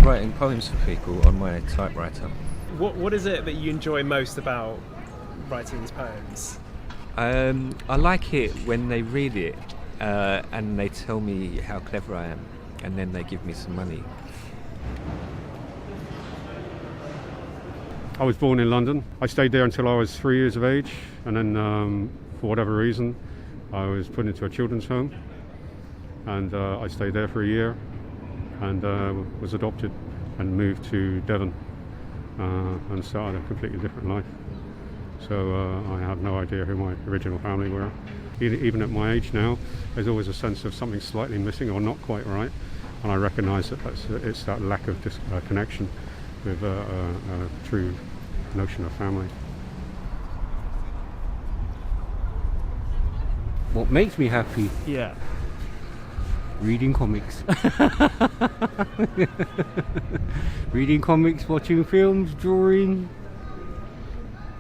writing poems for people on my typewriter. What is it that you enjoy most about writing these poems? I like it when they read it and they tell me how clever I am, and then they give me some money. I was born in London. I stayed there until I was 3 years of age, and then for whatever reason I was put into a children's home, and I stayed there for a year and was adopted and moved to Devon and started a completely different life. So I have no idea who my original family were. Even at my age now, there's always a sense of something slightly missing or not quite right, and I recognise that it's that lack of connection with a true notion of family. What makes me happy? Yeah. Reading comics. Reading comics, watching films, drawing,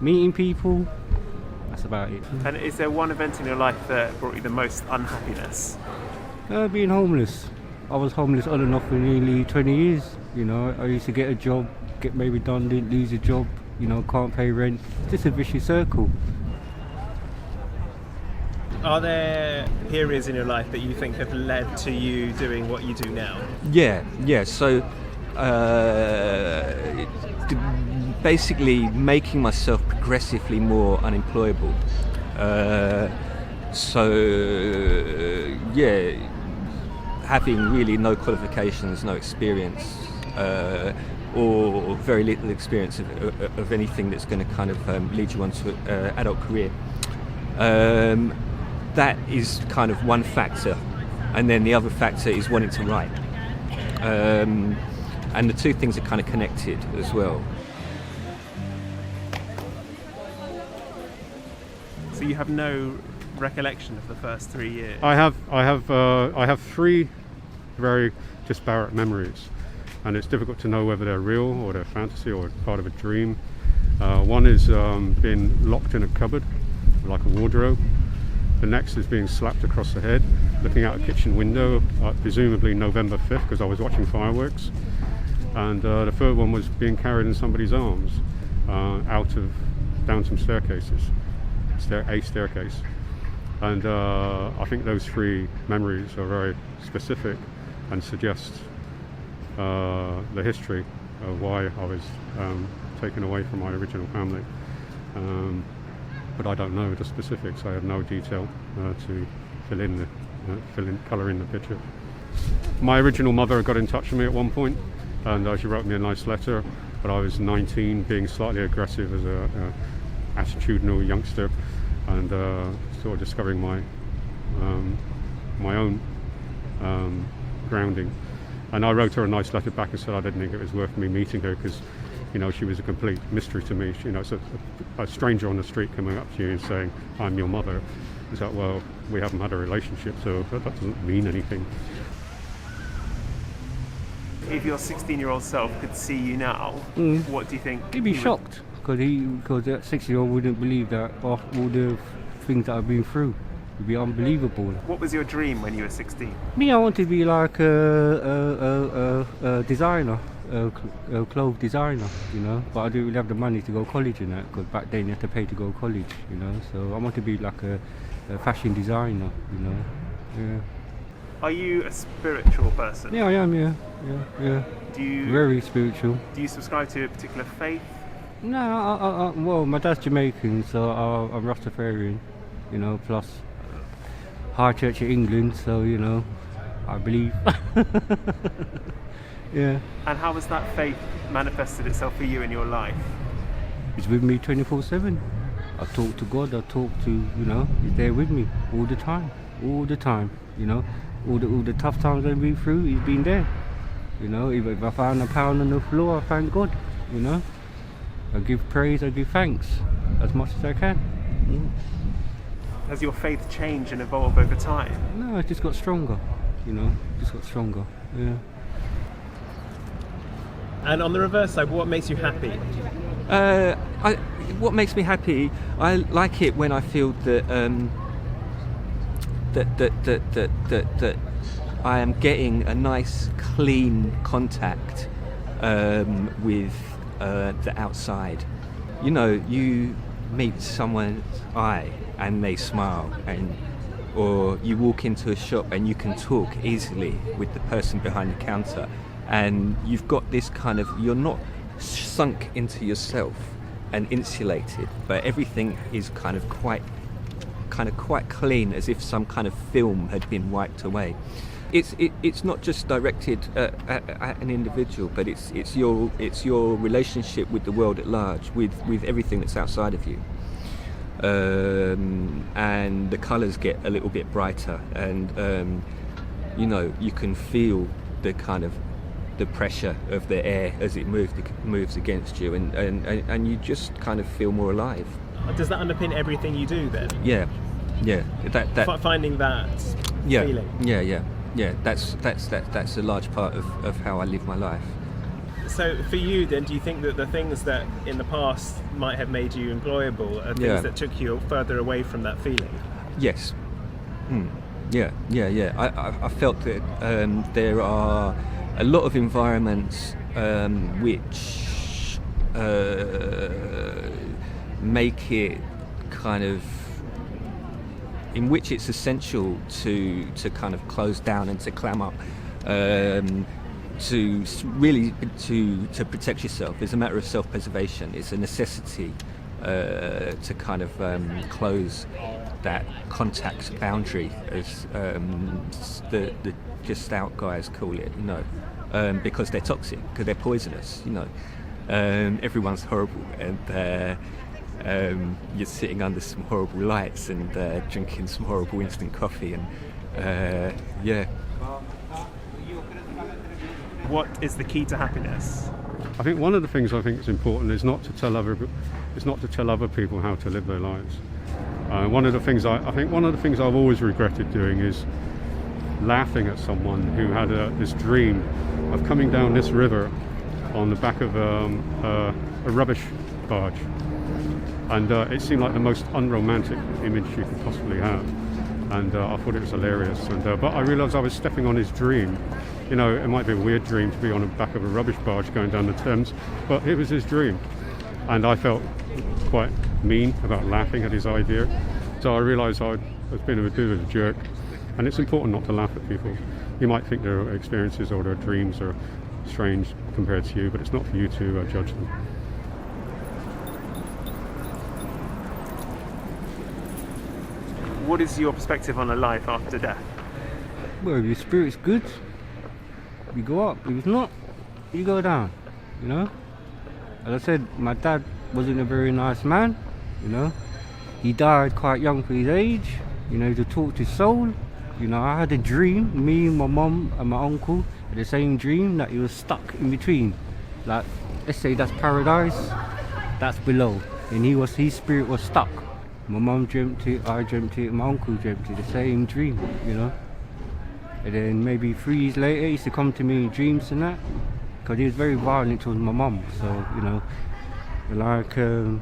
meeting people. That's about it. And is there one event in your life that brought you the most unhappiness? Being homeless. I was homeless on and off for nearly 20 years. You know, I used to get a job, get made redundant, lose a job, you know, can't pay rent. It's just a vicious circle. Are there periods in your life that you think have led to you doing what you do now? Yeah. So basically making myself progressively more unemployable. Having really no qualifications, no experience, or very little experience of anything that's going to kind of lead you on to an adult career. That is kind of one factor, and then the other factor is wanting to write. And the two things are kind of connected as well. So you have no recollection of the first 3 years? I have three very disparate memories, and it's difficult to know whether they're real or they're fantasy or part of a dream. One is being locked in a cupboard, like a wardrobe. The next is being slapped across the head, looking out a kitchen window, presumably November 5th, because I was watching fireworks. And the third one was being carried in somebody's arms down some staircases, a staircase. And I think those three memories are very specific and suggest the history of why I was taken away from my original family. But I don't know the specifics. I have no detail to colour in the picture. My original mother got in touch with me at one point, and she wrote me a nice letter. But I was 19, being slightly aggressive as a attitudinal youngster, and sort of discovering my own grounding. And I wrote her a nice letter back and said I didn't think it was worth me meeting her because, you know, she was a complete mystery to me. You know, it's a stranger on the street coming up to you and saying, "I'm your mother." It's like, well, we haven't had a relationship, so that doesn't mean anything. If your 16-year-old self could see you now, what do you think? He'd be shocked because that 16-year-old wouldn't believe that after all the things that I've been through. It'd be unbelievable. What was your dream when you were 16? Me, I wanted to be like a designer, a clothes designer, you know. But I didn't really have the money to go to college and that, because back then you had to pay to go to college, you know. So I want to be like a fashion designer, you know. Yeah. Are you a spiritual person? Yeah, I am. Yeah. Very spiritual. Do you subscribe to a particular faith? No, well, my dad's Jamaican, so I'm Rastafarian, you know. Plus, High Church of England, so you know, I believe. Yeah. And how has that faith manifested itself for you in your life? He's with me 24/7. I talk to God. I talk to, you know, he's there with me all the time, you know. All the tough times I've been through, he's been there. You know, if I found a pound on the floor, I thank God, you know. I give praise, I give thanks as much as I can. Has your faith changed and evolved over time? No, it just got stronger, you know, yeah. And on the reverse side, what makes you happy? What makes me happy, I like it when I feel that that I am getting a nice clean contact with the outside. You know, you meet someone's eye and they smile, or you walk into a shop and you can talk easily with the person behind the counter, and you've got this kind of, you're not sunk into yourself and insulated, but everything is kind of quite clean, as if some kind of film had been wiped away. It's not just directed at an individual, but it's your relationship with the world at large, with everything that's outside of you. And the colours get a little bit brighter, and you know, you can feel the kind of the pressure of the air as it moves against you, and you just kind of feel more alive. Does that underpin everything you do then? Yeah. Finding that feeling. Yeah. That's a large part of how I live my life. So for you then, do you think that the things that in the past might have made you employable are things that took you further away from that feeling? Yes. Yeah. I felt that there are a lot of environments which make it kind of, in which it's essential to kind of close down and to clam up, to really to protect yourself. It's a matter of self-preservation. It's a necessity to kind of close that contact boundary, as the just out guys call it, you know, because they're toxic, because they're poisonous, you know. Everyone's horrible, and you're sitting under some horrible lights and drinking some horrible instant coffee, and What is the key to happiness? I think one of the things I think is important is not to tell other people how to live their lives. One of the things I've always regretted doing is laughing at someone who had this dream of coming down this river on the back of a rubbish barge, and it seemed like the most unromantic image you could possibly have, and I thought it was hilarious. But I realised I was stepping on his dream. You know, it might be a weird dream to be on the back of a rubbish barge going down the Thames, but it was his dream, and I felt quite mean about laughing at his idea. So I realised I was being a bit of a jerk, and it's important not to laugh at people. You might think their experiences or their dreams are strange compared to you, but it's not for you to judge them. What is your perspective on a life after death? Well, if your spirit's good, you go up. If it's not, you go down, you know. As I said, my dad wasn't a very nice man, you know. He died quite young for his age, you know, to talk to his soul. You know, I had a dream, me, my mum and my uncle had the same dream, that he was stuck in between. Like, let's say that's paradise, that's below. And his spirit was stuck. My mum dreamt it, I dreamt it, my uncle dreamt it, the same dream, you know. And then maybe 3 years later, he used to come to me in dreams and that, because he was very violent towards my mum. So, you know, like, I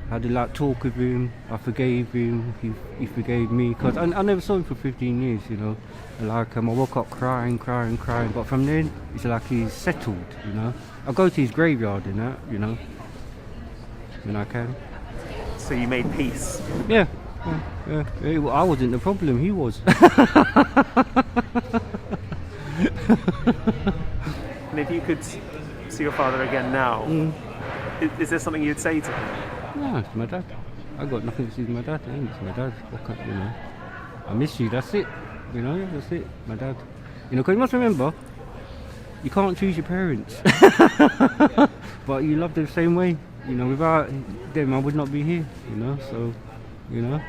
had to like talk with him, I forgave him, he forgave me, because I never saw him for 15 years, you know. And like, I woke up crying, but from then, it's like he's settled, you know. I go to his graveyard and that, you know, when I can. So you made peace? Yeah. I wasn't the problem, he was. And if you could see your father again now, is there something you'd say to him? No, it's my dad. I got nothing to see with my dad. It's my dad. You know, I miss you. That's it. You know, that's it. My dad. You know, because you must remember, you can't choose your parents, but you love them the same way. You know, without them, I would not be here. You know, so you know,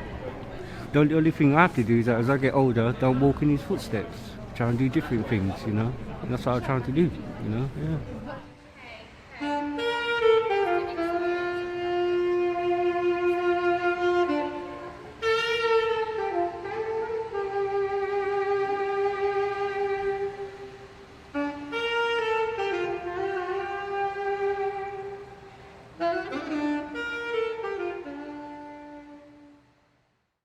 the only thing I have to do is that as I get older, don't walk in his footsteps. Try and do different things. You know, and that's what I'm trying to do. You know, yeah.